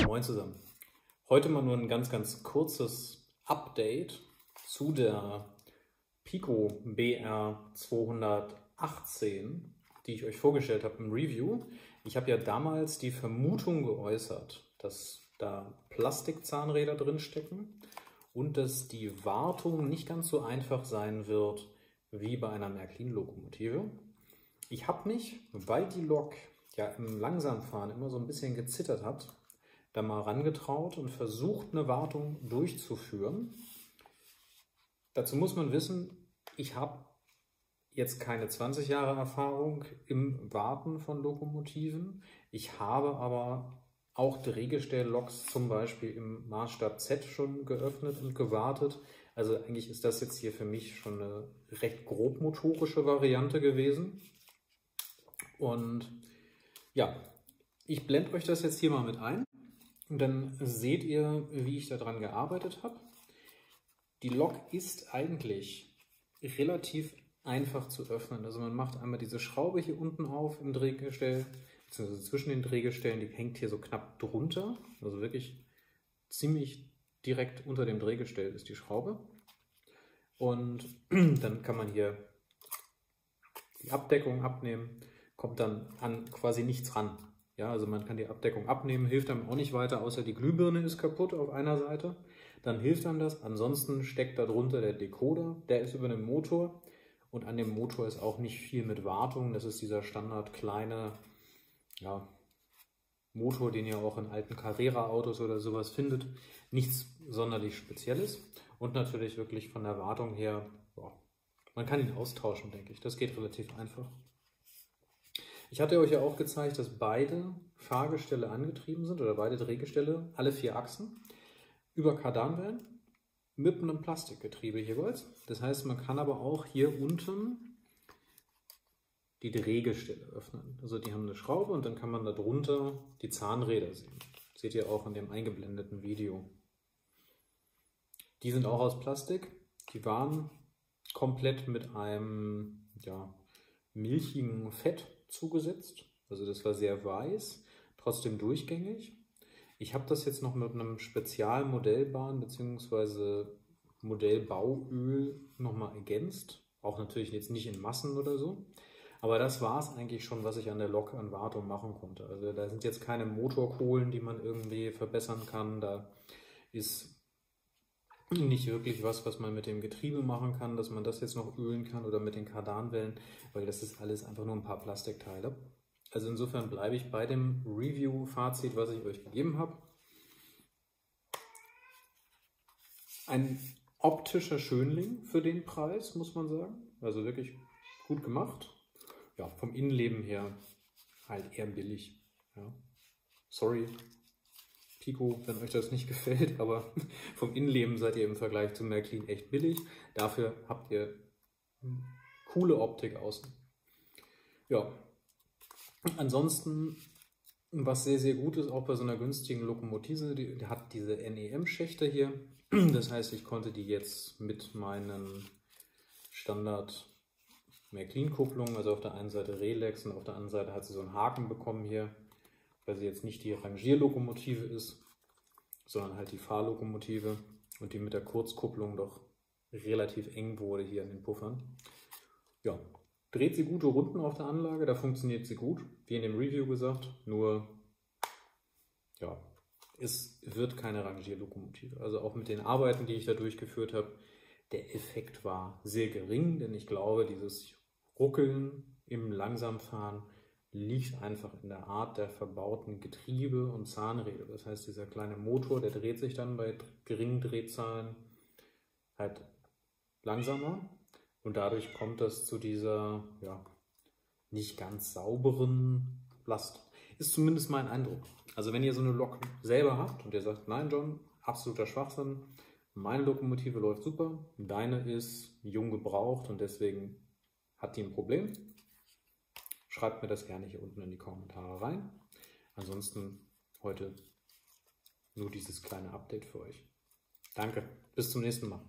Moin zusammen. Heute mal nur ein ganz kurzes Update zu der Pico BR 218, die ich euch vorgestellt habe im Review. Ich habe ja damals die Vermutung geäußert, dass da Plastikzahnräder drin stecken und dass die Wartung nicht ganz so einfach sein wird wie bei einer Märklin-Lokomotive. Ich habe mich, weil die Lok ja im Langsamfahren immer so ein bisschen gezittert hat, da mal rangetraut und versucht, eine Wartung durchzuführen. Dazu muss man wissen, ich habe jetzt keine 20 Jahre Erfahrung im Warten von Lokomotiven. Ich habe aber auch Drehgestellloks zum Beispiel im Maßstab Z schon geöffnet und gewartet. Also eigentlich ist das jetzt hier für mich schon eine recht grobmotorische Variante gewesen. Und ja, ich blende euch das jetzt hier mal mit ein. Und dann seht ihr, wie ich daran gearbeitet habe. Die Lok ist eigentlich relativ einfach zu öffnen. Also man macht einmal diese Schraube hier unten auf im Drehgestell, beziehungsweise zwischen den Drehgestellen, die hängt hier so knapp drunter. Also wirklich ziemlich direkt unter dem Drehgestell ist die Schraube. Und dann kann man hier die Abdeckung abnehmen, kommt dann an quasi nichts ran. Ja, also man kann die Abdeckung abnehmen, hilft einem auch nicht weiter, außer die Glühbirne ist kaputt auf einer Seite. Dann hilft einem das. Ansonsten steckt da drunter der Decoder, der ist über den Motor. Und an dem Motor ist auch nicht viel mit Wartung. Das ist dieser Standard kleine Motor, den ihr auch in alten Carrera-Autos oder sowas findet. Nichts sonderlich Spezielles. Und natürlich wirklich von der Wartung her, man kann ihn austauschen, denke ich. Das geht relativ einfach. Ich hatte euch ja auch gezeigt, dass beide Fahrgestelle angetrieben sind, oder beide Drehgestelle, alle 4 Achsen, über Kardanwellen mit einem Plastikgetriebe jeweils. Das heißt, man kann aber auch hier unten die Drehgestelle öffnen. Also die haben eine Schraube und dann kann man darunter die Zahnräder sehen. Das seht ihr auch in dem eingeblendeten Video. Die sind auch aus Plastik. Die waren komplett mit einem milchigen Fett zugesetzt. Also das war sehr weiß, trotzdem durchgängig. Ich habe das jetzt noch mit einem Spezialmodellbahn bzw. Modellbauöl nochmal ergänzt. Auch natürlich jetzt nicht in Massen oder so. Aber das war es eigentlich schon, was ich an der Lok an Wartung machen konnte. Also da sind jetzt keine Motorkohlen, die man irgendwie verbessern kann. Da ist nicht wirklich was man mit dem Getriebe machen kann, dass man das jetzt noch ölen kann oder mit den Kardanwellen, weil das ist alles einfach nur ein paar Plastikteile. Also insofern bleibe ich bei dem Review-Fazit, was ich euch gegeben habe. Ein optischer Schönling für den Preis, muss man sagen. Also wirklich gut gemacht. Ja, vom Innenleben her halt eher billig. Ja. Sorry, Pico, wenn euch das nicht gefällt, aber vom Innenleben seid ihr im Vergleich zu Märklin echt billig. Dafür habt ihr coole Optik außen. Ja, ansonsten, was sehr gut ist, auch bei so einer günstigen Lokomotive, die hat diese NEM-Schächte hier. Das heißt, ich konnte die jetzt mit meinen Standard Märklin-Kupplungen, also auf der einen Seite Relax und auf der anderen Seite hat sie so einen Haken bekommen hier, weil sie jetzt nicht die Rangierlokomotive ist, sondern halt die Fahrlokomotive und die mit der Kurzkupplung doch relativ eng wurde hier an den Puffern. Ja, dreht sie gute Runden auf der Anlage, da funktioniert sie gut, wie in dem Review gesagt, nur ja, es wird keine Rangierlokomotive. Also auch mit den Arbeiten, die ich da durchgeführt habe, der Effekt war sehr gering, denn ich glaube, dieses Ruckeln im Langsamfahren liegt einfach in der Art der verbauten Getriebe und Zahnräder. Das heißt, dieser kleine Motor, der dreht sich dann bei geringen Drehzahlen halt langsamer und dadurch kommt das zu dieser nicht ganz sauberen Last. Ist zumindest mein Eindruck. Also wenn ihr so eine Lok selber habt und ihr sagt, nein John, absoluter Schwachsinn, meine Lokomotive läuft super, deine ist jung gebraucht und deswegen hat die ein Problem, schreibt mir das gerne hier unten in die Kommentare rein. Ansonsten heute nur dieses kleine Update für euch. Danke, bis zum nächsten Mal.